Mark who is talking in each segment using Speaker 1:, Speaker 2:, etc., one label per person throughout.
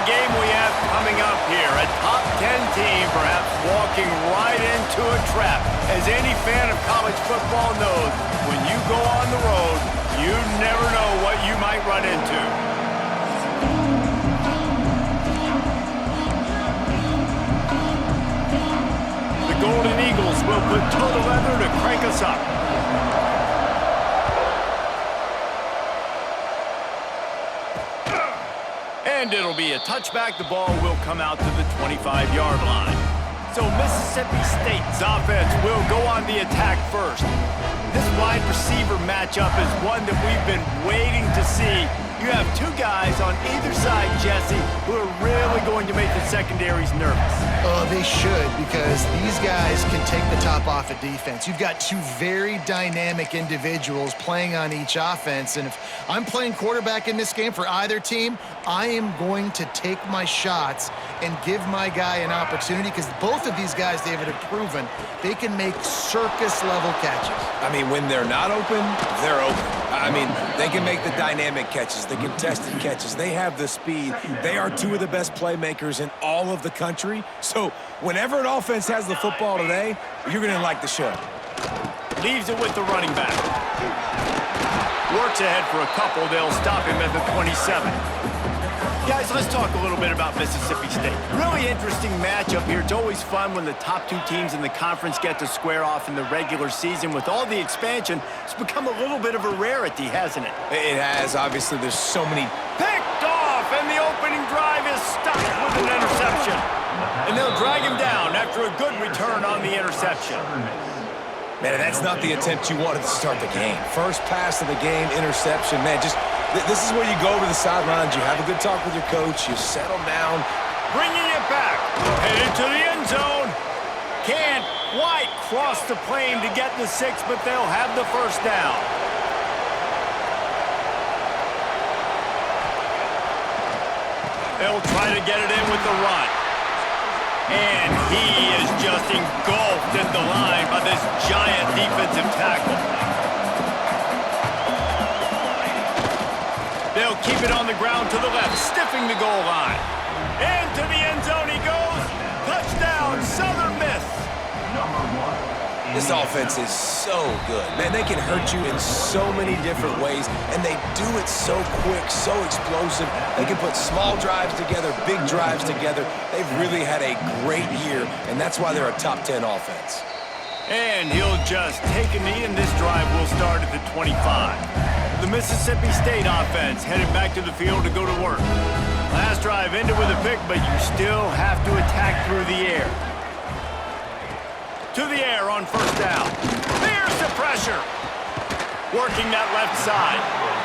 Speaker 1: game we have coming up here. A top 10 team perhaps walking right into a trap. As any fan of college football knows, when you go on the road, you never know what you might run into. The Golden Eagles will put toe to leather to crank us up. And it'll be a touchback. The ball will come out to the 25-yard line. So Mississippi State's offense will go on the attack first. This wide receiver matchup is one that we've been waiting to see. You have two guys on either side, Jesse, who are really going to make the secondaries nervous.
Speaker 2: Oh, they should, because these guys can take the top off of defense. You've got two very dynamic individuals playing on each offense, and if I'm playing quarterback in this game for either team, I am going to take my shots and give my guy an opportunity, because both of these guys, David, have proven they can make circus-level catches.
Speaker 3: I mean, when they're not open, they're open. I mean, they can make the dynamic catches, the contested catches. They have the speed. They are two of the best playmakers in all of the country. So whenever an offense has the football today, you're going to like the show.
Speaker 1: Leaves it with the running back. Works ahead for a couple. They'll stop him at the 27. Guys, let's talk a little bit about Mississippi State. Really interesting matchup here. It's always fun when the top two teams in the conference get to square off in the regular season. With all the expansion, it's become a little bit of a rarity, hasn't it?
Speaker 3: It has. Obviously, there's so many.
Speaker 1: Picked off, and the opening drive is stopped with an interception. And they'll drag him down after a good return on the interception.
Speaker 3: Man, that's not the attempt you wanted to start the game. First pass of the game, interception. Man, this is where you go over the sidelines. You have a good talk with your coach. You settle down.
Speaker 1: Bringing it back. Headed to the end zone. Can't quite cross the plane to get the 6, but they'll have the first down. They'll try to get it in with the run. And he is just engulfed at the line by this giant defensive tackle. They'll keep it on the ground to the left, stiffing the goal line. And to the end zone he goes. Touchdown, Southern Miss.
Speaker 3: This offense is so good. Man, they can hurt you in so many different ways, and they do it so quick, so explosive. They can put small drives together, big drives together. They've really had a great year, and that's why they're a top 10 offense.
Speaker 1: And he'll just take a knee, and this drive will start at the 25. The Mississippi State offense headed back to the field to go to work. Last drive ended with a pick, but you still have to attack through the air. To the air on first down. There's the pressure. Working that left side.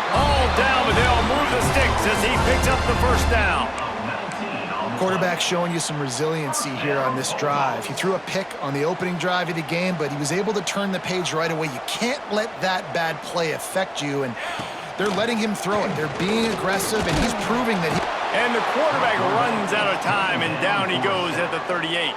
Speaker 1: All down, but they'll move the sticks as he picks up the first down.
Speaker 2: Quarterback showing you some resiliency here on this drive. He threw a pick on the opening drive of the game, but he was able to turn the page right away. You can't let that bad play affect you, and they're letting him throw it. They're being aggressive, and he's proving that he...
Speaker 1: And the quarterback runs out of time, and down he goes at the 38.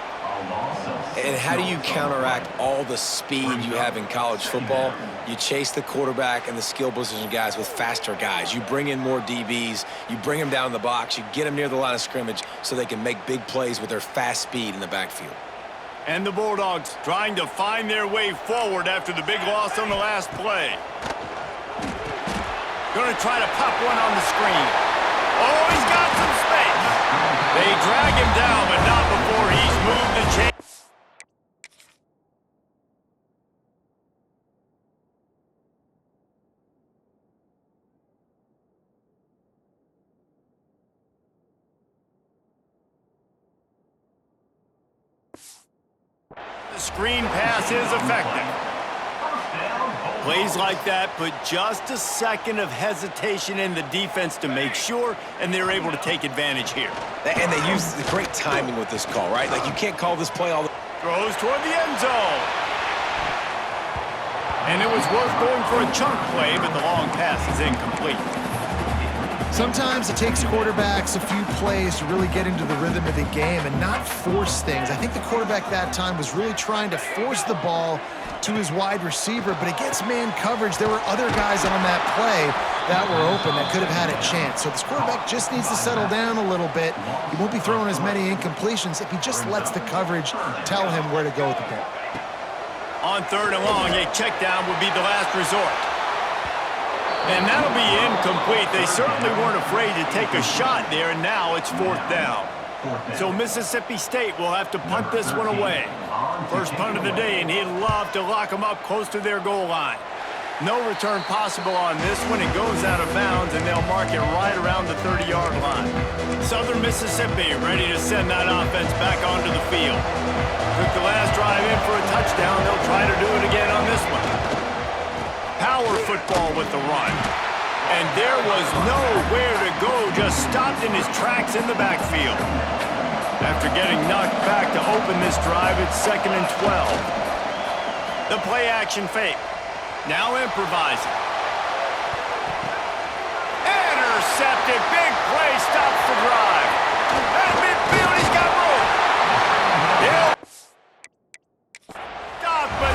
Speaker 3: And how do you counteract all the speed you have in college football? You chase the quarterback and the skill position guys with faster guys. You bring in more DBs. You bring them down the box. You get them near the line of scrimmage so they can make big plays with their fast speed in the backfield.
Speaker 1: And the Bulldogs trying to find their way forward after the big loss on the last play. Going to try to pop one on the screen. Oh, he's got some space. They drag him down, but not before he's moved the chain. The screen pass is effective. Plays like that put just a second of hesitation in the defense to make sure, and they're able to take advantage here.
Speaker 3: And they use the great timing with this call, right? Like, you can't call this play all the...
Speaker 1: Throws toward the end zone. And it was worth going for a chunk play, but the long pass is incomplete.
Speaker 2: Sometimes it takes quarterbacks a few plays to really get into the rhythm of the game and not force things. I think the quarterback that time was really trying to force the ball to his wide receiver, but against man coverage, there were other guys on that play that were open that could have had a chance. So this quarterback just needs to settle down a little bit. He won't be throwing as many incompletions if he just lets the coverage tell him where to go with the ball.
Speaker 1: On 3rd and long, a check down would be the last resort. And that'll be incomplete. They certainly weren't afraid to take a shot there, and now it's 4th down. So Mississippi State will have to punt this one away. First punt of the day, and he'd love to lock them up close to their goal line. No return possible on this one. It goes out of bounds, and they'll mark it right around the 30-yard line. Southern Mississippi ready to send that offense back onto the field. Took the last drive in for a touchdown. They'll try to do it again on this one. Power football with the run. And there was nowhere to go, just stopped in his tracks in the backfield. After getting knocked back to open this drive, it's 2nd and 12. The play action fake. Now improvising. Intercepted. Big play stops the drive. At midfield, he's got room. He'll stop, but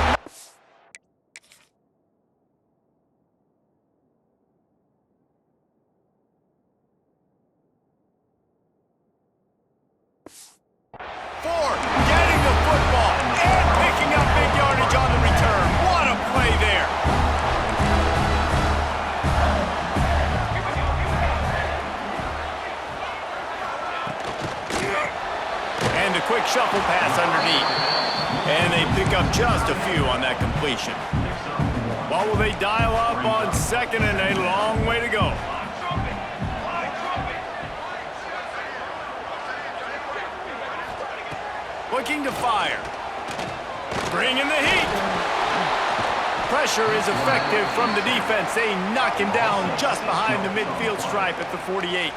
Speaker 1: getting the football and picking up big yardage on the return. What a play there. And a quick shuffle pass underneath. And they pick up just a few on that completion. What will they dial up on 2nd and a long way to go? Looking to fire. Bringing the heat. Pressure is effective from the defense. They knock him down just behind the midfield stripe at the 48.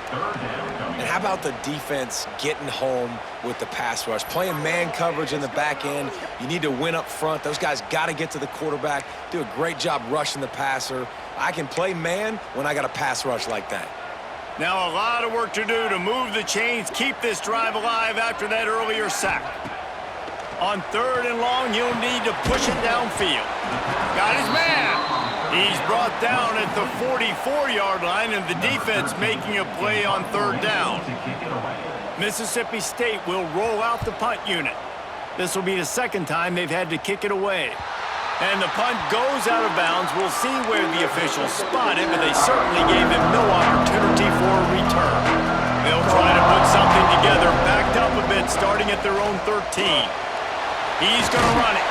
Speaker 3: And how about the defense getting home with the pass rush? Playing man coverage in the back end. You need to win up front. Those guys got to get to the quarterback. Do a great job rushing the passer. I can play man when I got a pass rush like that.
Speaker 1: Now a lot of work to do to move the chains, keep this drive alive after that earlier sack. On 3rd and long, he'll need to push it downfield. Got his man. He's brought down at the 44-yard line, and the defense making a play on 3rd down. Mississippi State will roll out the punt unit. This will be the 2nd time they've had to kick it away. And the punt goes out of bounds. We'll see where the officials spot it, but they certainly gave him no opportunity for a return. They'll try to put something together, backed up a bit, starting at their own 13. He's going to run it.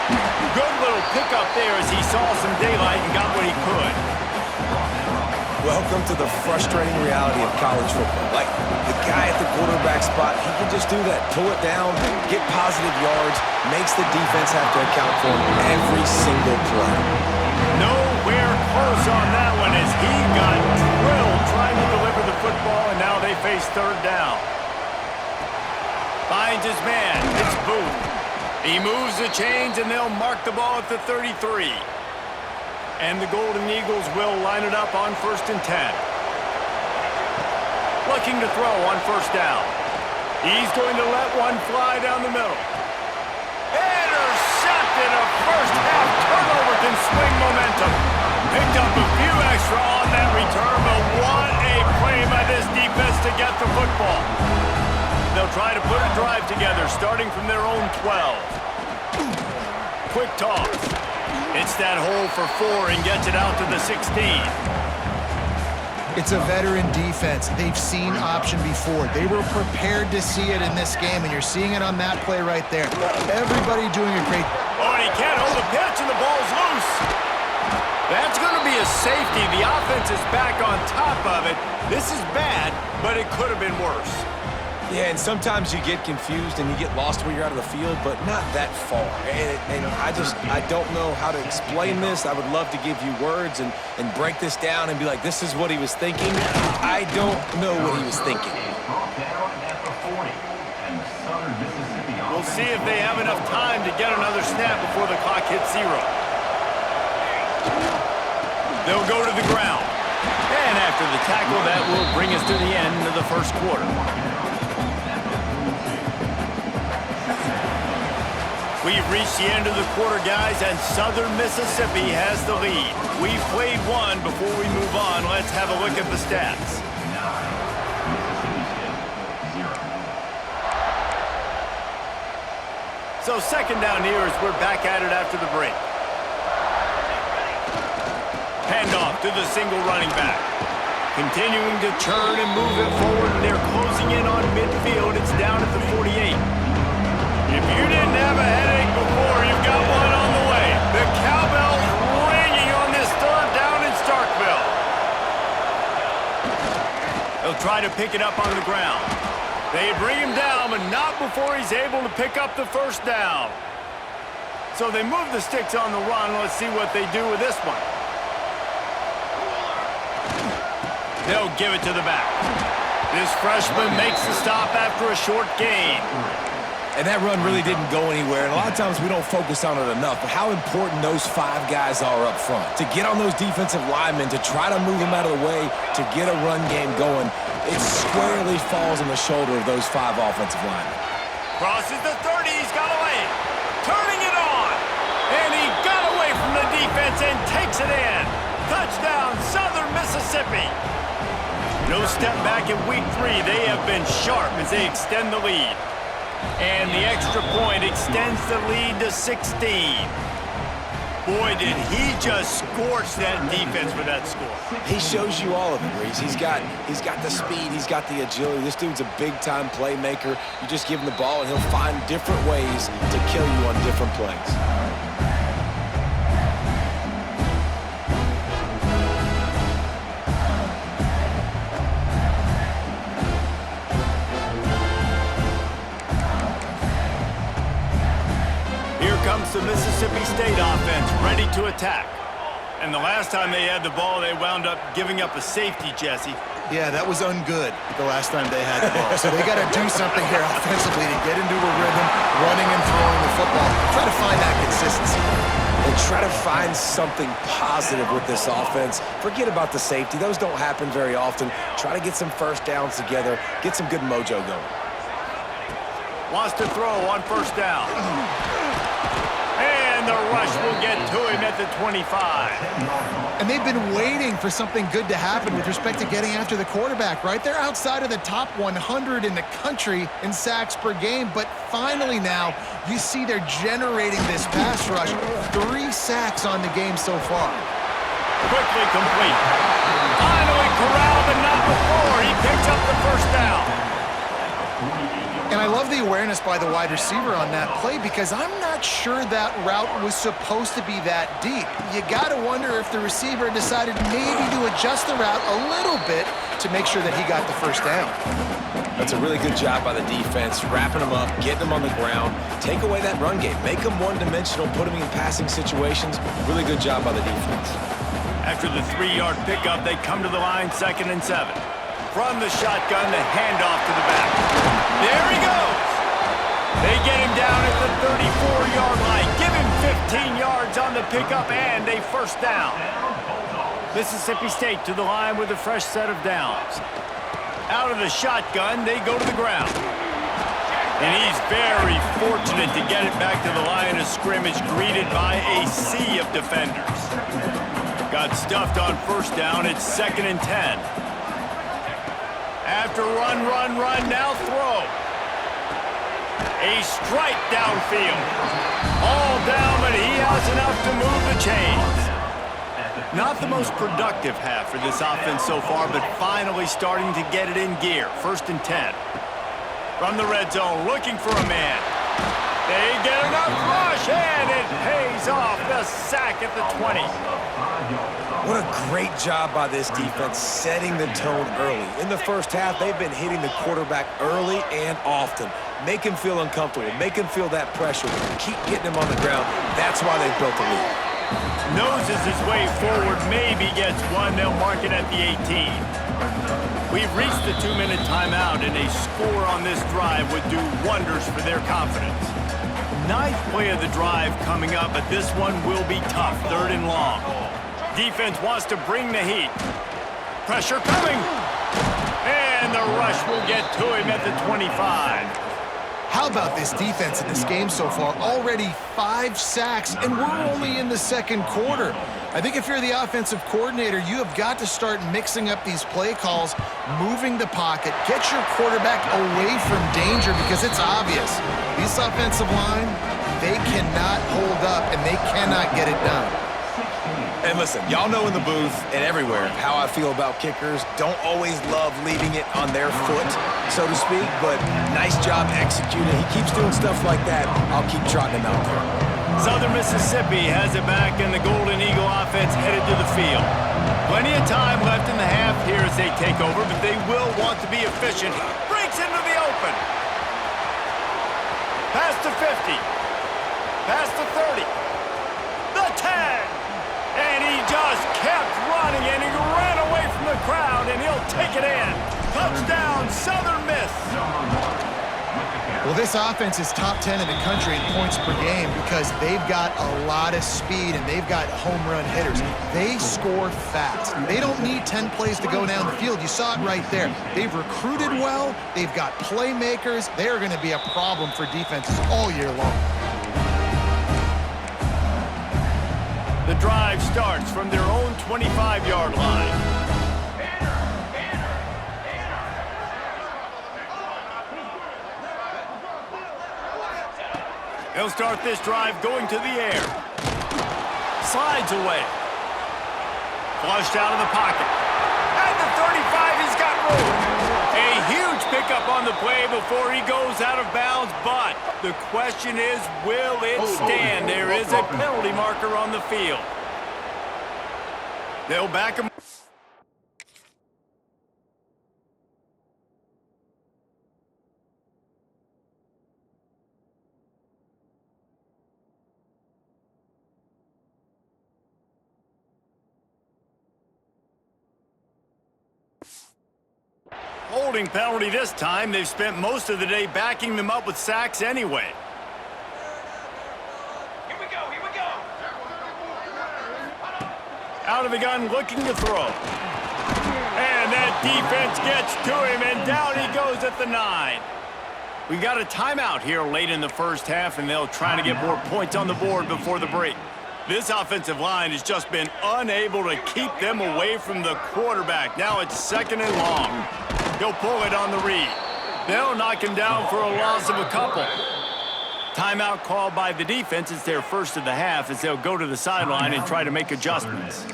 Speaker 1: Good little pickup there as he saw some daylight and got what he could.
Speaker 3: Welcome to the frustrating reality of college football. Like, the guy at the quarterback spot, he can just do that. Pull it down, get positive yards, makes the defense have to account for him every single play.
Speaker 1: Nowhere close on that one as he got drilled trying to deliver the football, and now they face 3rd down. Finds his man. It's Booth. He moves the chains, and they'll mark the ball at the 33. And the Golden Eagles will line it up on 1st and 10. Looking to throw on 1st down. He's going to let one fly down the middle. Intercepted. A first-half turnover can swing momentum. Picked up a few extra on that return, but what a play by this defense to get the football. They'll try to put a drive together, starting from their own 12. Quick toss. It's that hole for 4 and gets it out to the 16.
Speaker 2: It's a veteran defense. They've seen option before. They were prepared to see it in this game, and you're seeing it on that play right there. Everybody doing a great...
Speaker 1: Oh, and he can't hold the pitch, and the ball's loose. That's going to be a safety. The offense is back on top of it. This is bad, but it could have been worse.
Speaker 3: Yeah, and sometimes you get confused and you get lost when you're out of the field, but not that far. And I don't know how to explain this. I would love to give you words and break this down and be like, this is what he was thinking. I don't know what he was thinking.
Speaker 1: We'll see if they have enough time to get another snap before the clock hits 0. They'll go to the ground. And after the tackle, that will bring us to the end of the first quarter. We've reached the end of the quarter, guys, and Southern Mississippi has the lead. We've played one. Before we move on, let's have a look at the stats. So second down here as we're back at it after the break. Handoff to the single running back. Continuing to churn and move it forward, and they're closing in on midfield. It's down at the 48. If you didn't have a headache before, you've got one on the way. The cowbell's ringing on this third down in Starkville. They'll try to pick it up on the ground. They bring him down, but not before he's able to pick up the first down. So they move the sticks on the run. Let's see what they do with this one. They'll give it to the back. This freshman makes the stop after a short gain.
Speaker 3: And that run really didn't go anywhere, and a lot of times we don't focus on it enough, but how important those 5 guys are up front. To get on those defensive linemen, to try to move them out of the way, to get a run game going, it squarely falls on the shoulder of those 5 offensive linemen.
Speaker 1: Crosses the 30, he's got away. Turning it on. And he got away from the defense and takes it in. Touchdown, Southern Mississippi. No step back in week 3. They have been sharp as they extend the lead. And the extra point extends the lead to 16. Boy, did he just scorch that defense for that score.
Speaker 3: He shows you all of it, Reese. He's got the speed, he's got the agility. This dude's a big-time playmaker. You just give him the ball, and he'll find different ways to kill you on different plays.
Speaker 1: The Mississippi State offense ready to attack. And the last time they had the ball, they wound up giving up a safety, Jesse.
Speaker 2: Yeah, that was ungood the last time they had the ball. So they got to do something here offensively to get into a rhythm, running and throwing the football. Try to find that consistency.
Speaker 3: And try to find something positive with this offense. Forget about the safety. Those don't happen very often. Try to get some first downs together. Get some good mojo going.
Speaker 1: Wants to throw on first down. And the rush will get to him at the 25.
Speaker 2: And they've been waiting for something good to happen with respect to getting after the quarterback, right? They're outside of the top 100 in the country in sacks per game, but finally now you see they're generating this pass rush. 3 sacks on the game so far.
Speaker 1: Quickly complete. Finally corralled, but not before. He picks up the first down.
Speaker 2: And I love the awareness by the wide receiver on that play because I'm not sure that route was supposed to be that deep. You got to wonder if the receiver decided maybe to adjust the route a little bit to make sure that he got the first down.
Speaker 3: That's a really good job by the defense, wrapping them up, getting them on the ground, take away that run game, make them one-dimensional, put them in passing situations. Really good job by the defense.
Speaker 1: After the 3-yard pickup, they come to the line 2nd and 7. From the shotgun, the handoff to the back. There he goes. They get him down at the 34-yard line. Give him 15 yards on the pickup and a first down. Mississippi State to the line with a fresh set of downs. Out of the shotgun, they go to the ground. And he's very fortunate to get it back to the line of scrimmage, greeted by a sea of defenders. Got stuffed on first down. It's 2nd and 10. After run, now throw. A strike downfield. All down, but he has enough to move the chains. Not the most productive half for this offense so far, but finally starting to get it in gear. 1st and 10. From the red zone, looking for a man. They get enough rush, and it pays off. The sack at the 20.
Speaker 3: What a great job by this defense setting the tone early. In the first half, they've been hitting the quarterback early and often. Make him feel uncomfortable. Make him feel that pressure. Keep getting him on the ground. That's why they built the lead.
Speaker 1: Noses his way forward, maybe gets one. They'll mark it at the 18. We've reached the 2-minute timeout, and a score on this drive would do wonders for their confidence. 9th play of the drive coming up, but this one will be tough. 3rd and long. Defense wants to bring the heat. Pressure coming. And the rush will get to him at the 25.
Speaker 2: How about this defense in this game so far? Already 5 sacks, and we're only in the second quarter. I think if you're the offensive coordinator, you have got to start mixing up these play calls, moving the pocket, get your quarterback away from danger because it's obvious. This offensive line, they cannot hold up, and they cannot get it done.
Speaker 3: And listen, y'all know in the booth and everywhere how I feel about kickers. Don't always love leaving it on their foot, so to speak, but nice job executing. He keeps doing stuff like that. I'll keep trotting him out there.
Speaker 1: Southern Mississippi has it back, and the Golden Eagle offense headed to the field. Plenty of time left in the half here as they take over, but they will want to be efficient. Breaks into the open. Past the 50. Past the 30. The 10. And he just kept running, and he ran away from the crowd, and he'll take it in. Touchdown, Southern Miss.
Speaker 2: Well, this offense is top 10 in the country in points per game because they've got a lot of speed, and they've got home run hitters. They score fast. They don't need 10 plays to go down the field. You saw it right there. They've recruited well. They've got playmakers. They are going to be a problem for defenses all year long.
Speaker 1: The drive starts from their own 25-yard line. He'll start this drive going to the air. Slides away. Flushed out of the pocket. At the 35, he's got room. A huge pickup on the play before he goes out of bounds, but the question is, will it stand? There is a penalty marker on the field. They'll back him. Holding penalty this time. They've spent most of the day backing them up with sacks anyway.
Speaker 4: Here we go, here we go.
Speaker 1: Out of the gun, looking to throw. And that defense gets to him, and down he goes at the 9. We got a timeout here late in the first half, and they'll try to get more points on the board before the break. This offensive line has just been unable to keep them away from the quarterback. Now it's 2nd and long. He'll pull it on the read. They'll knock him down for a loss of a couple. Timeout called by the defense. It's their first of the half as they'll go to the sideline and try to make adjustments.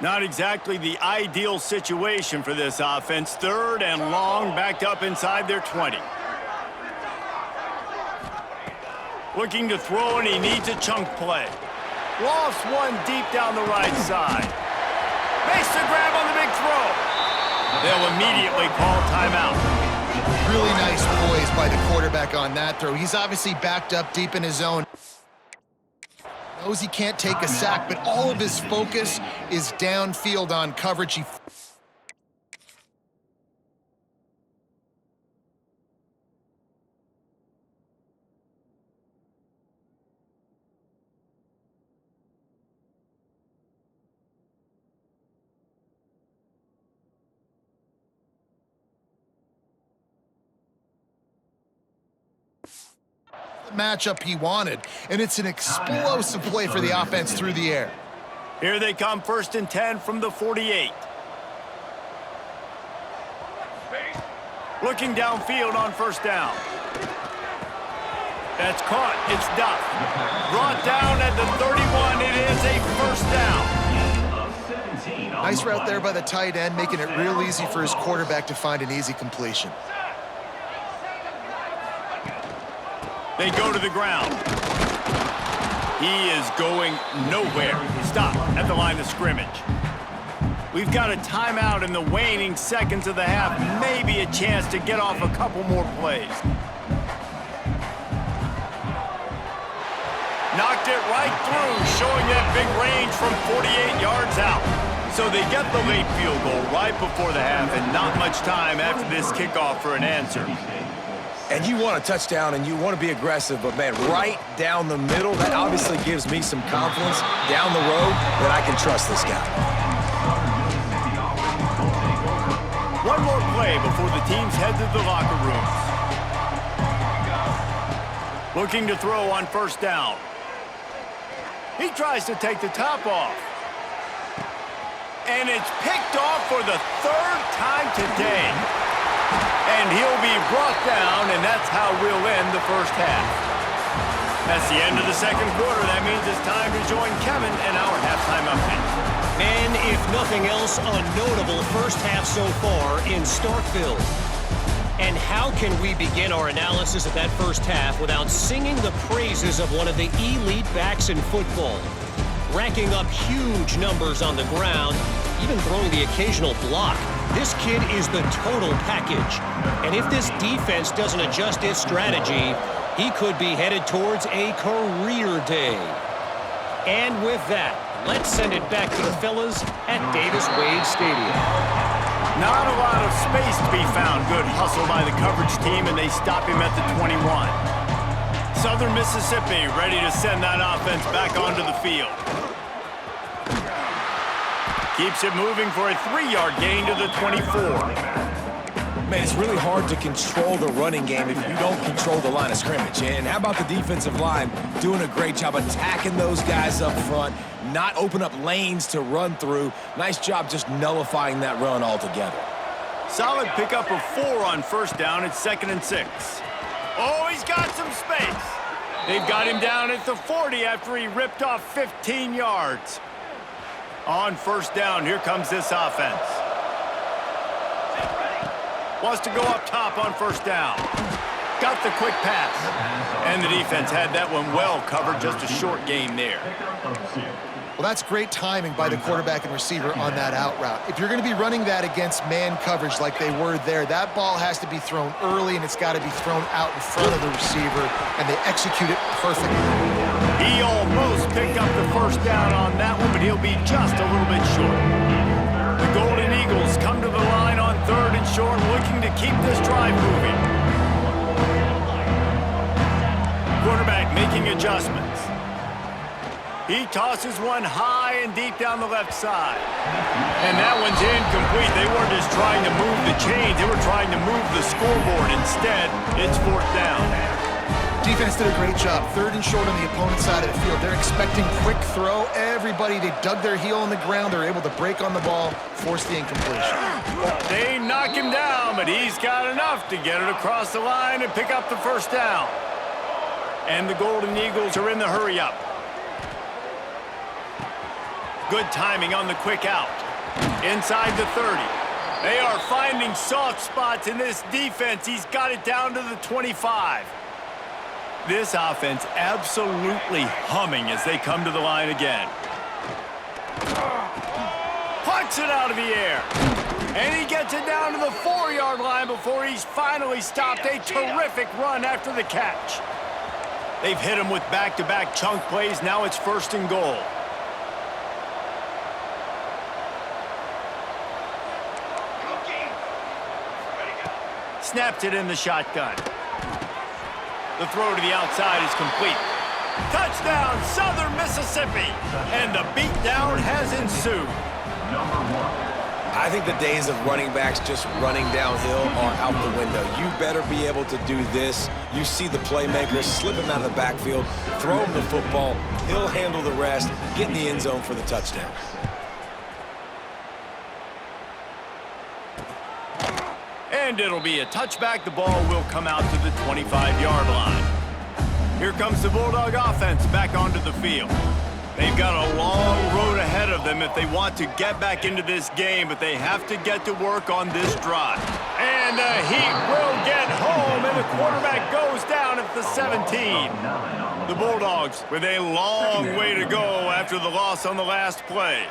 Speaker 1: Not exactly the ideal situation for this offense. 3rd and long, backed up inside their 20. Looking to throw, and he needs a chunk play. Lost one deep down the right side. Makes the grab on the big throw. They'll immediately call timeout.
Speaker 2: Really nice poise by the quarterback on that throw. He's obviously backed up deep in his zone. Knows he can't take a sack, but all of his focus is downfield on coverage. Matchup he wanted, and it's an explosive play for the offense through the air.
Speaker 1: Here they come, 1st and 10 from the 48. Looking downfield on 1st down. That's caught. It's Duff. Brought down at the 31. It is a 1st down.
Speaker 2: Nice route there by the tight end, making it real easy for his quarterback to find an easy completion.
Speaker 1: They go to the ground. He is going nowhere. Stop at the line of scrimmage. We've got a timeout in the waning seconds of the half. Maybe a chance to get off a couple more plays. Knocked it right through, showing that big range from 48 yards out. So they get the late field goal right before the half, and not much time after this kickoff for an answer.
Speaker 3: And you want a touchdown, and you want to be aggressive, but, man, right down the middle, that obviously gives me some confidence down the road that I can trust this guy.
Speaker 1: play before the teams head to the locker rooms. Looking to throw on first down. He tries to take the top off. And it's picked off for the third time today. And he'll be brought down, and that's how we'll end the first half. That's the end of the second quarter. That means it's time to join Kevin in our halftime update.
Speaker 4: And if nothing else, a notable first half so far in Starkville. And how can we begin our analysis of that first half without singing the praises of one of the elite backs in football? Racking up huge numbers on the ground, even throwing the occasional block. This kid is the total package. And if this defense doesn't adjust its strategy, he could be headed towards a career day. And with that, let's send it back to the fellas at Davis-Wade Stadium.
Speaker 1: Not a lot of space to be found. Good hustle by the coverage team, and they stop him at the 21. Southern Mississippi ready to send that offense back onto the field. Keeps it moving for a 3-yard gain to the 24.
Speaker 3: Man, it's really hard to control the running game if you don't control the line of scrimmage. And how about the defensive line doing a great job attacking those guys up front, not open up lanes to run through. Nice job just nullifying that run altogether.
Speaker 1: Solid pickup of 4 on first down. It's 2nd and 6. Oh, he's got some space. They've got him down at the 40 after he ripped off 15 yards. On first down, here comes this offense. Wants to go up top on first down. Got the quick pass. And the defense had that one well covered, just a short gain there.
Speaker 2: Well, that's great timing by the quarterback and receiver on that out route. If you're going to be running that against man coverage like they were there, that ball has to be thrown early, and it's got to be thrown out in front of the receiver, and they execute it perfectly.
Speaker 1: He almost picked up the first down on that one, but he'll be just a little bit short. The Golden Eagles come to the line on 3rd and short, looking to keep this drive moving. Quarterback making adjustments. He tosses one high and deep down the left side. And that one's incomplete. They weren't just trying to move the chains. They were trying to move the scoreboard. Instead, it's 4th down.
Speaker 2: Defense did a great job. 3rd and short on the opponent's side of the field. They're expecting quick throw. Everybody, they dug their heel on the ground. They're able to break on the ball, force the incompletion.
Speaker 1: They knock him down, but he's got enough to get it across the line and pick up the first down. And the Golden Eagles are in the hurry-up. Good timing on the quick out. Inside the 30. They are finding soft spots in this defense. He's got it down to the 25. This offense absolutely humming as they come to the line again. Punts it out of the air. And he gets it down to the 4-yard line before he's finally stopped. A terrific run after the catch. They've hit him with back-to-back chunk plays. Now it's 1st and goal. Snaps it in the shotgun. The throw to the outside is complete. Touchdown, Southern Mississippi. And the beatdown has ensued.
Speaker 3: I think the days of running backs just running downhill are out the window. You better be able to do this. You see the playmaker, slip him out of the backfield, throw him the football. He'll handle the rest, get in the end zone for the touchdown.
Speaker 1: And it'll be a touchback. The ball will come out to the 25-yard line. Here comes the Bulldog offense back onto the field. They've got a long road ahead of them if they want to get back into this game, but they have to get to work on this drive. And the Heat will get home, and the quarterback goes down at the 17. The Bulldogs with a long way to go after the loss on the last play.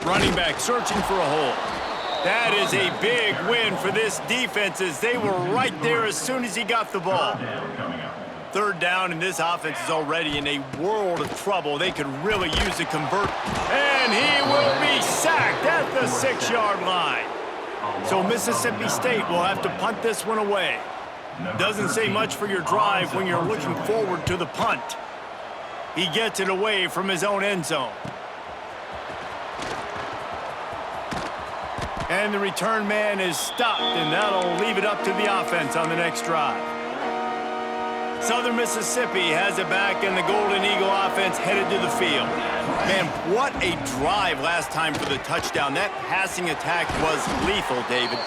Speaker 1: Running back searching for a hole. That is a big win for this defense as they were right there as soon as he got the ball. 3rd down, and this offense is already in a world of trouble. They could really use a convert. And he will be sacked at the 6-yard line. So Mississippi State will have to punt this one away. Doesn't say much for your drive when you're looking forward to the punt. He gets it away from his own end zone. And the return man is stopped, and that'll leave it up to the offense on the next drive. Southern Mississippi has it back, and the Golden Eagle offense headed to the field. Man, what a drive last time for the touchdown. That passing attack was lethal, David.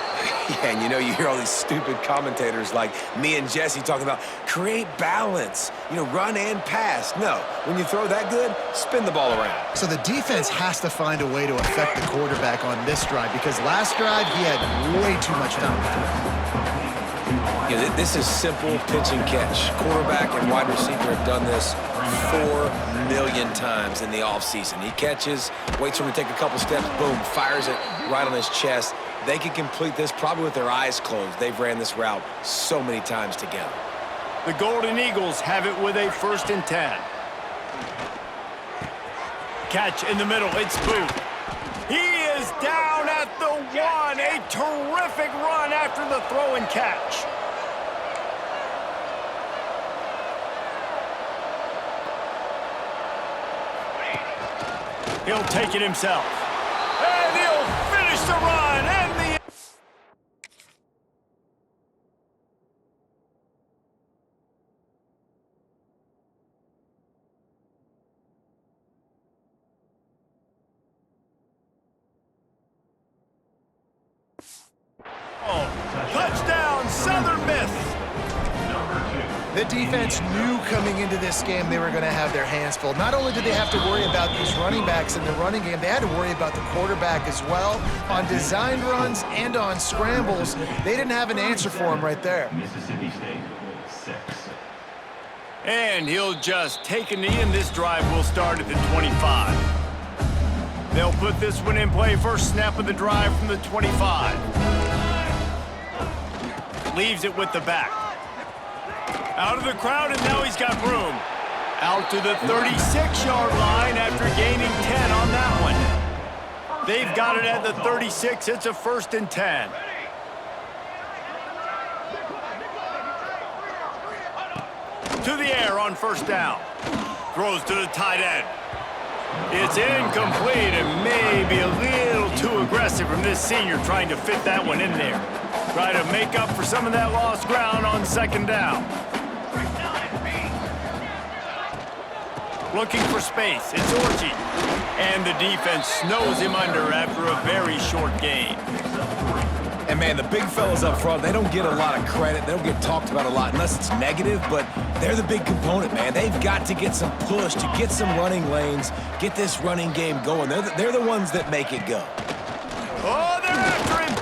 Speaker 3: Yeah, and you hear all these stupid commentators like me and Jesse talking about create balance, run and pass. No, when you throw that good, spin the ball around.
Speaker 2: So the defense has to find a way to affect the quarterback on this drive because last drive he had way too much time to throw.
Speaker 3: This is simple pitch and catch. Quarterback and wide receiver have done this 4 million times in the offseason. He catches, waits for him to take a couple steps, boom, fires it right on his chest. They can complete this probably with their eyes closed. They've ran this route so many times together.
Speaker 1: The Golden Eagles have it with a 1st and 10. Catch in the middle, it's Booth. He is down at the 1. A terrific run after the throw and catch. He'll take it himself. And he'll finish the run. And the... Touchdown, Southern Miss.
Speaker 2: The defense knew coming into this game they were going to have their hands full. Not only did they have to worry about these running backs in the running game, they had to worry about the quarterback as well. On designed runs and on scrambles, they didn't have an answer for him right there.
Speaker 5: Mississippi State, 6.
Speaker 1: And he'll just take a knee, and this drive will start at the 25. They'll put this one in play. First snap of the drive from the 25. Leaves it with the back. Out of the crowd, and now he's got room. Out to the 36-yard line after gaining 10 on that one. They've got it at the 36. It's a 1st and 10. To the air on 1st down. Throws to the tight end. It's incomplete and maybe a little too aggressive from this senior trying to fit that one in there. Try to make up for some of that lost ground on 2nd down. Looking for space. It's Orchie. And the defense snows him under after a very short gain.
Speaker 3: And, man, the big fellas up front, they don't get a lot of credit. They don't get talked about a lot unless it's negative, but they're the big component, man. They've got to get some push, to get some running lanes, get this running game going. They're the ones that make it go.
Speaker 1: Oh, they're after him.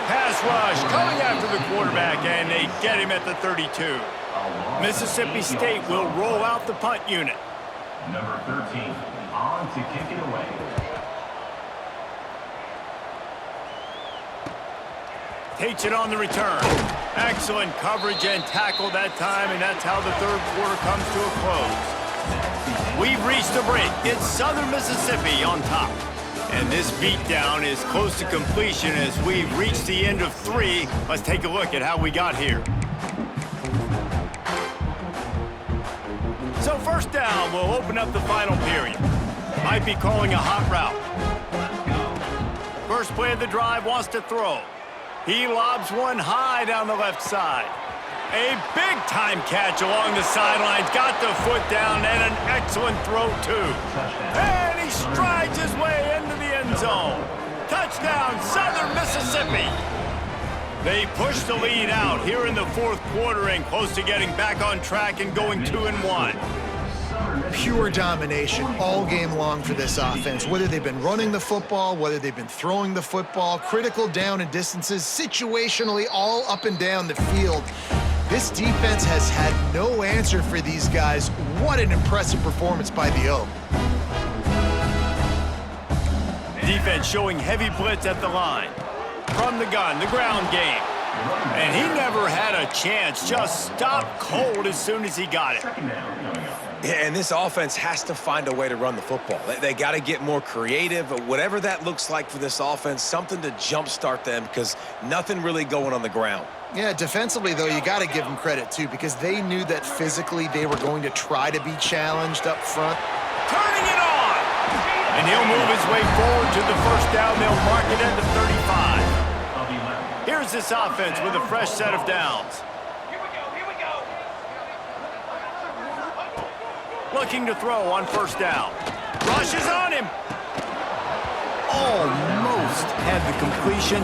Speaker 1: Pass rush coming after the quarterback, and they get him at the 32. Mississippi State will roll out the punt unit.
Speaker 5: Number 13, on to kick it away.
Speaker 1: Takes it on the return. Excellent coverage and tackle that time, and that's how the 3rd quarter comes to a close. We've reached a break. It's Southern Mississippi on top. And this beatdown is close to completion as we've reached the end of 3. Let's take a look at how we got here. So 1st down will open up the final period. Might be calling a hot route. First play of the drive wants to throw. He lobs one high down the left side. A big-time catch along the sidelines. Got the foot down and an excellent throw, too. And he strides his way into the end zone. Touchdown, Southern Mississippi. They push the lead out here in the 4th quarter and close to getting back on track and going 2-1.
Speaker 2: Pure domination all game long for this offense. Whether they've been running the football, whether they've been throwing the football, critical down and distances, situationally all up and down the field. This defense has had no answer for these guys. What an impressive performance by the O.
Speaker 1: Defense showing heavy blitz at the line. From the gun, the ground game. And he never had a chance. Just stopped cold as soon as he got it.
Speaker 3: Yeah, and this offense has to find a way to run the football. They got to get more creative, whatever that looks like for this offense, something to jumpstart them because nothing really going on the ground.
Speaker 2: Yeah, defensively, though, you got to give them credit, too, because they knew that physically they were going to try to be challenged up front.
Speaker 1: Turning it on! And he'll move his way forward to the first down. They'll mark it at the 35. Here's this offense with a fresh set of downs. Looking to throw on first down. Rush is on him. Almost had the completion,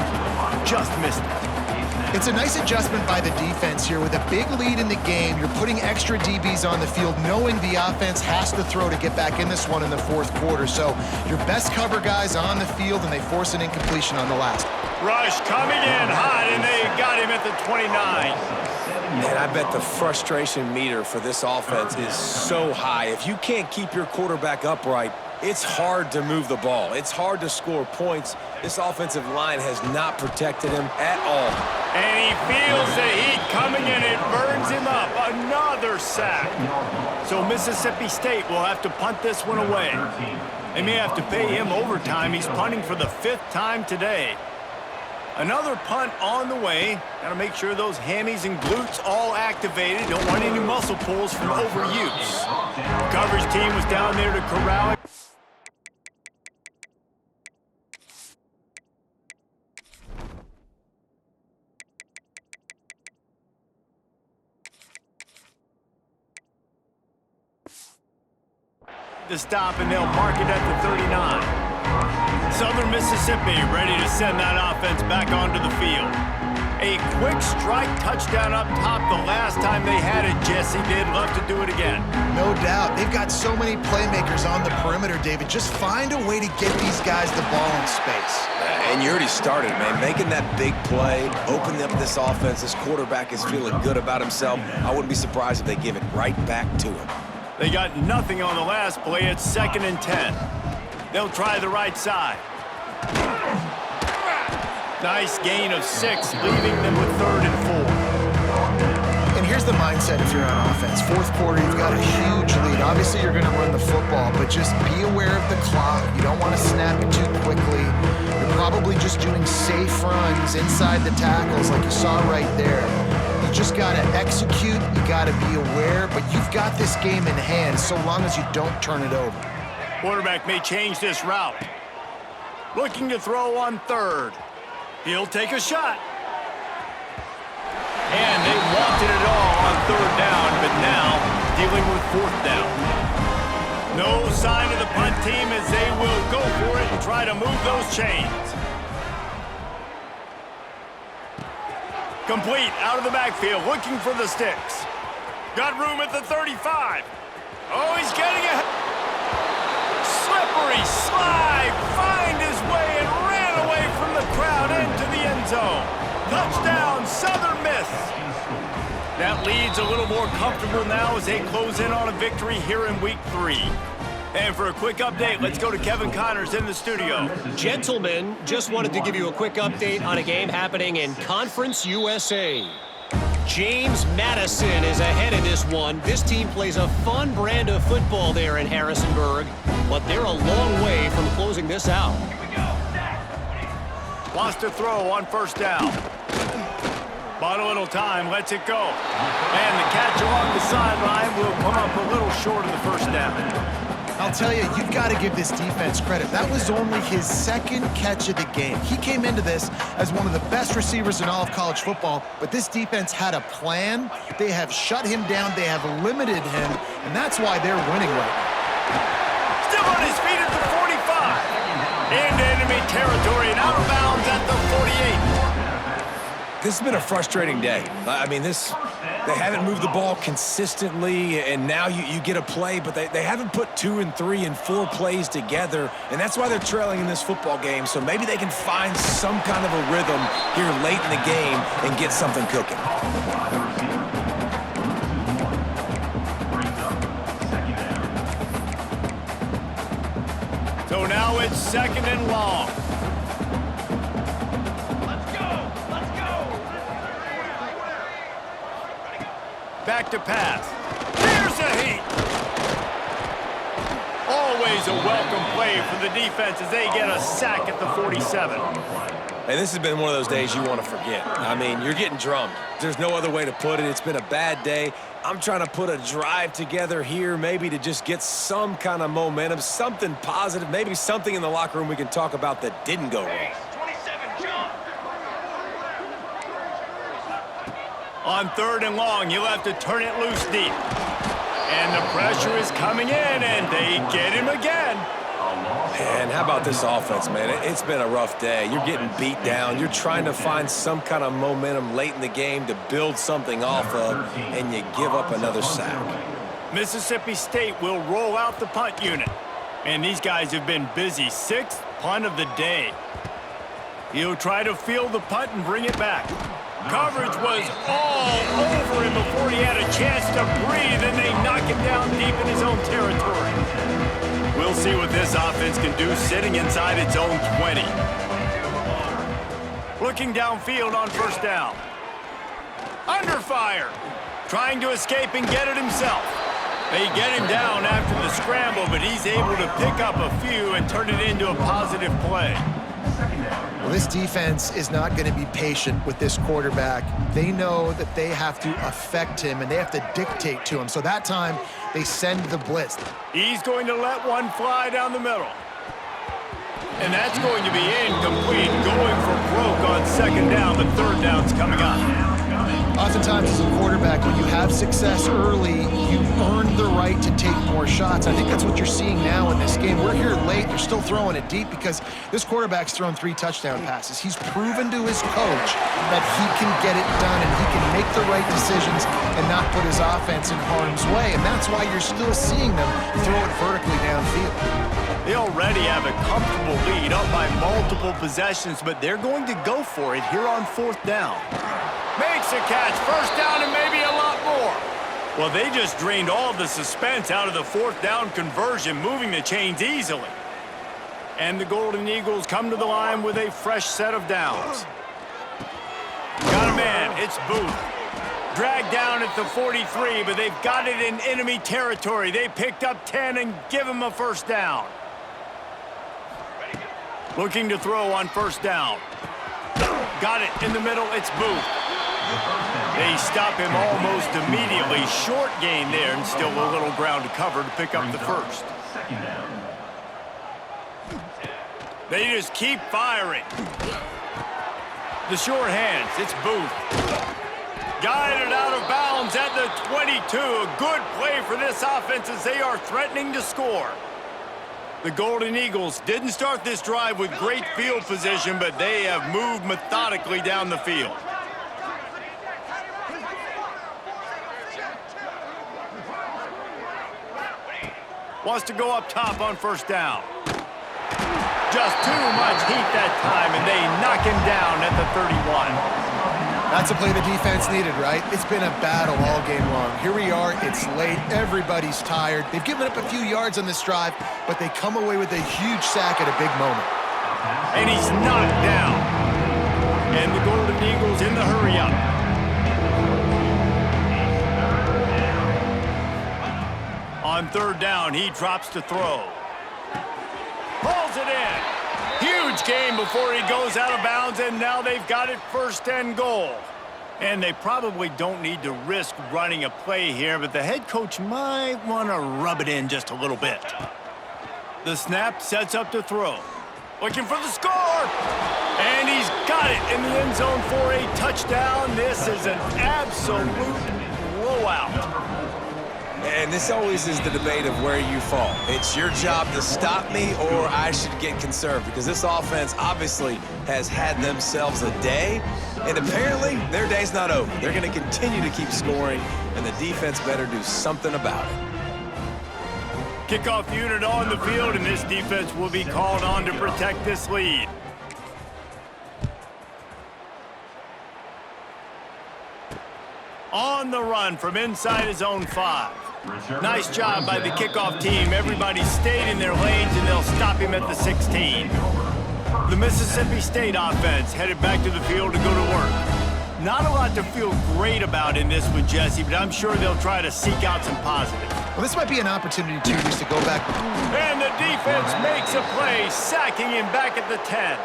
Speaker 1: just missed it.
Speaker 2: It's a nice adjustment by the defense here. With a big lead in the game, you're putting extra DBs on the field, knowing the offense has to throw to get back in this one in the fourth quarter. So your best cover guys on the field, and they force an incompletion on the last.
Speaker 1: Rush coming in hot, and they got him at the 29.
Speaker 3: And I bet the frustration meter for this offense is so high. If you can't keep your quarterback upright, it's hard to move the ball. It's hard to score points. This offensive line has not protected him at all.
Speaker 1: And he feels the heat coming in. It burns him up. Another sack. So Mississippi State will have to punt this one away. They may have to pay him overtime. He's punting for the 5th time today. Another punt on the way. Got to make sure those hammies and glutes all activated. Don't want any muscle pulls from overuse. The coverage team was down there to corral it. To stop, and they'll mark it at the 39. Southern Mississippi ready to send that offense back onto the field. A quick strike touchdown up top the last time they had it. Jesse did love to do it again.
Speaker 2: No doubt. They've got so many playmakers on the perimeter, David. Just find a way to get these guys the ball in space.
Speaker 3: And you already started, man. Making that big play, opening up this offense. This quarterback is feeling good about himself. I wouldn't be surprised if they give it right back to him.
Speaker 1: They got nothing on the last play. It's 2nd and 10. They'll try the right side. Nice gain of 6, leaving them with 3rd and 4.
Speaker 2: And here's the mindset if you're on offense. Fourth quarter, you've got a huge lead. Obviously, you're going to run the football, but just be aware of the clock. You don't want to snap it too quickly. You're probably just doing safe runs inside the tackles like you saw right there. You just got to execute. You got to be aware, but you've got this game in hand so long as you don't turn it over.
Speaker 1: Quarterback may change this route. Looking to throw on 3rd. He'll take a shot. And they wanted it all on 3rd down, but now dealing with 4th down. No sign of the punt team as they will go for it and try to move those chains. Complete out of the backfield, looking for the sticks. Got room at the 35. Oh, he's getting it. Slippery slide, find his way and ran away from the crowd into the end zone. Touchdown, Southern Miss. That lead's a little more comfortable now as they close in on a victory here in week 3. And for a quick update, let's go to Kevin Connors in the studio.
Speaker 4: Gentlemen, just wanted to give you a quick update on a game happening in Conference USA. James Madison is ahead in this one. This team plays a fun brand of football there in Harrisonburg, but they're a long way from closing this out.
Speaker 1: Wants to throw on first down. Bought a little time, lets it go. And the catch along the sideline will come up a little short of the first down.
Speaker 2: I'll tell you, you've got to give this defense credit. That was only his 2nd catch of the game. He came into this as one of the best receivers in all of college football, but this defense had a plan. They have shut him down. They have limited him, and that's why they're winning right now.
Speaker 1: Still on his feet at the 45. Into enemy territory and out of bounds at the 48.
Speaker 3: This has been a frustrating day. I mean, they haven't moved the ball consistently, and now you get a play, but they haven't put 2 and 3 and 4 plays together, and that's why they're trailing in this football game. So maybe they can find some kind of a rhythm here late in the game and get something cooking.
Speaker 1: So now it's 2nd and long. Back to pass. Here's the heat. Always a welcome play for the defense as they get a sack at the 47.
Speaker 3: And this has been one of those days you want to forget. I mean, you're getting drummed. There's no other way to put it. It's been a bad day. I'm trying to put a drive together here, maybe to just get some kind of momentum, something positive, maybe something in the locker room we can talk about that didn't go wrong.
Speaker 1: On 3rd and long, you'll have to turn it loose deep. And the pressure is coming in, and they get him again.
Speaker 3: And how about this offense, man? It's been a rough day. You're getting beat down. You're trying to find some kind of momentum late in the game to build something off of, and you give up another sack.
Speaker 1: Mississippi State will roll out the punt unit. And these guys have been busy. 6th punt of the day. He'll try to field the punt and bring it back. Coverage was all over him before he had a chance to breathe, and they knock him down deep in his own territory. We'll see what this offense can do sitting inside its own 20. Looking downfield on 1st down. Under fire. Trying to escape and get it himself. They get him down after the scramble, but he's able to pick up a few and turn it into a positive play.
Speaker 2: Well, this defense is not going to be patient with this quarterback. They know that they have to affect him, and they have to dictate to him. So that time, they send the blitz.
Speaker 1: He's going to let one fly down the middle. And that's going to be incomplete, going for broke on 2nd down, but 3rd down's coming up.
Speaker 2: Oftentimes, as a quarterback, when you have success early, you earn the right to take more shots. I think that's what you're seeing now in this game. We're here late. They're still throwing it deep because this quarterback's thrown 3 touchdown passes. He's proven to his coach that he can get it done and he can make the right decisions and not put his offense in harm's way. And that's why you're still seeing them throw it vertically downfield.
Speaker 1: They already have a comfortable lead up by multiple possessions, but they're going to go for it here on 4th down. Makes a catch, 1st down, and maybe a lot more. Well, they just drained all the suspense out of the 4th down conversion, moving the chains easily. And the Golden Eagles come to the line with a fresh set of downs. Got a man, it's Booth. Dragged down at the 43, but they've got it in enemy territory. They picked up 10 and give him a 1st down. Looking to throw on 1st down. Got it in the middle, it's Booth. They stop him almost immediately. Short gain there, and still a little ground to cover to pick up the 1st. They just keep firing. The short hands, it's Booth. Guided out of bounds at the 22. A good play for this offense as they are threatening to score. The Golden Eagles didn't start this drive with great field position, but they have moved methodically down the field. Wants to go up top on 1st down. Just too much heat that time, and they knock him down at the 31.
Speaker 2: That's a play the defense needed, right? It's been a battle all game long. Here we are, it's late, everybody's tired. They've given up a few yards on this drive, but they come away with a huge sack at a big moment.
Speaker 1: And he's knocked down. And the Golden Eagles in the hurry up. On 3rd down, he drops to throw. Pulls it in. Huge gain before he goes out of bounds, and now they've got it 1st and goal. And they probably don't need to risk running a play here, but the head coach might want to rub it in just a little bit. The snap sets up to throw. Looking for the score! And he's got it in the end zone for a touchdown. This is an absolute blowout.
Speaker 3: And this always is the debate of where you fall. It's your job to stop me, or I should get conserved, because this offense obviously has had themselves a day, and apparently their day's not over. They're going to continue to keep scoring, and the defense better do something about it.
Speaker 1: Kickoff unit on the field, and this defense will be called on to protect this lead. On the run from inside his own 5. Nice job by the kickoff team. Everybody stayed in their lanes, and they'll stop him at the 16. The Mississippi State offense headed back to the field to go to work. Not a lot to feel great about in this one, Jesse, but I'm sure they'll try to seek out some positives.
Speaker 2: Well, this might be an opportunity, too, just to go back.
Speaker 1: And the defense makes a play, sacking him back at the 10.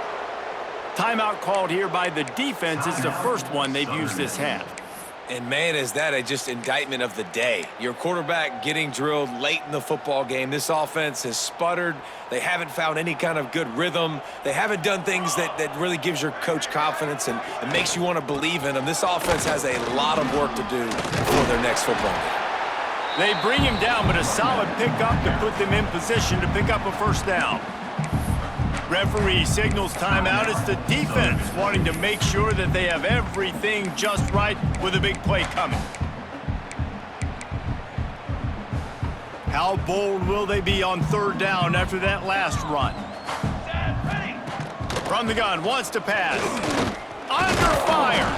Speaker 1: Timeout called here by the defense. It's the first one they've used this half.
Speaker 3: And, man, is that a just indictment of the day. Your quarterback getting drilled late in the football game. This offense has sputtered. They haven't found any kind of good rhythm. They haven't done things that really gives your coach confidence and makes you want to believe in them. This offense has a lot of work to do for their next football game.
Speaker 1: They bring him down, but a solid pickup to put them in position to pick up a first down. Referee signals timeout. It's the defense wanting to make sure that they have everything just right with a big play coming. How bold will they be on third down after that last run? From the gun, wants to pass. Under fire.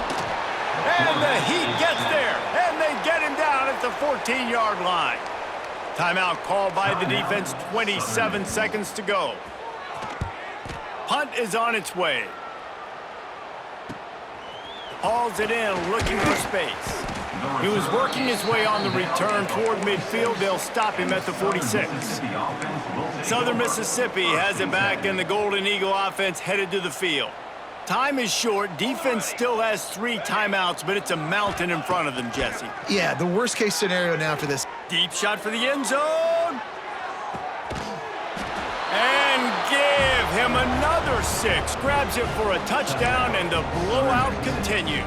Speaker 1: And the heat gets there. And they get him down at the 14-yard line. Timeout called by the defense, 27 seconds to go. Punt is on its way. Hauls it in, looking for space. He was working his way on the return toward midfield. They'll stop him at the 46. Southern Mississippi has it back, and the Golden Eagle offense headed to the field. Time is short. Defense still has 3 timeouts, but it's a mountain in front of them, Jesse.
Speaker 2: Yeah, the worst-case scenario now for this.
Speaker 1: Deep shot for the end zone. And give him another 6. Grabs it for a touchdown, and the blowout continues.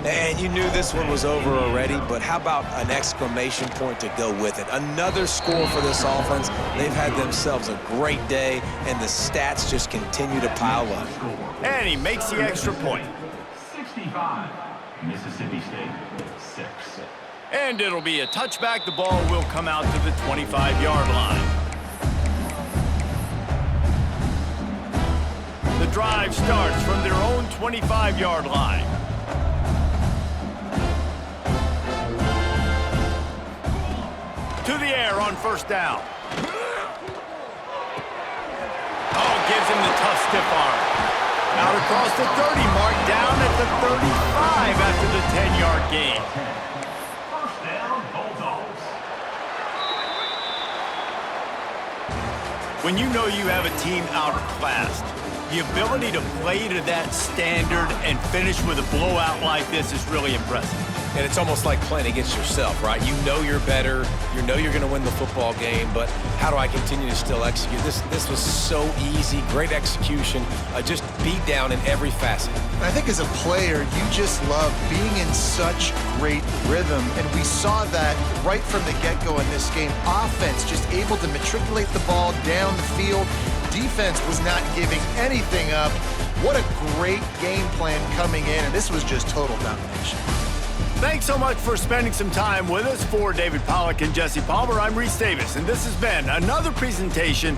Speaker 3: And you knew this one was over already, but how about an exclamation point to go with it? Another score for this offense. They've had themselves a great day, and the stats just continue to pile up.
Speaker 1: And he makes the extra point.
Speaker 5: 65, Mississippi State, 6.
Speaker 1: And it'll be a touchback. The ball will come out to the 25-yard line. The drive starts from their own 25-yard line. To the air on first down. Oh, gives him the tough stiff arm. Out across the 30 mark, down at the 35 after the 10-yard gain.
Speaker 5: First down, Bulldogs.
Speaker 1: When you know you have a team outclassed, the ability to play to that standard and finish with a blowout like this is really impressive.
Speaker 3: And it's almost like playing against yourself, right? You know you're better. You know you're going to win the football game, but how do I continue to still execute? This was so easy, great execution, just beat down in every facet.
Speaker 2: I think as a player, you just love being in such great rhythm, and we saw that right from the get-go in this game. Offense just able to matriculate the ball down the field. Defense was not giving anything up. What a great game plan coming in, and this was just total domination.
Speaker 1: Thanks so much for spending some time with us. For David Pollack and Jesse Palmer, I'm Reese Davis, and this has been another presentation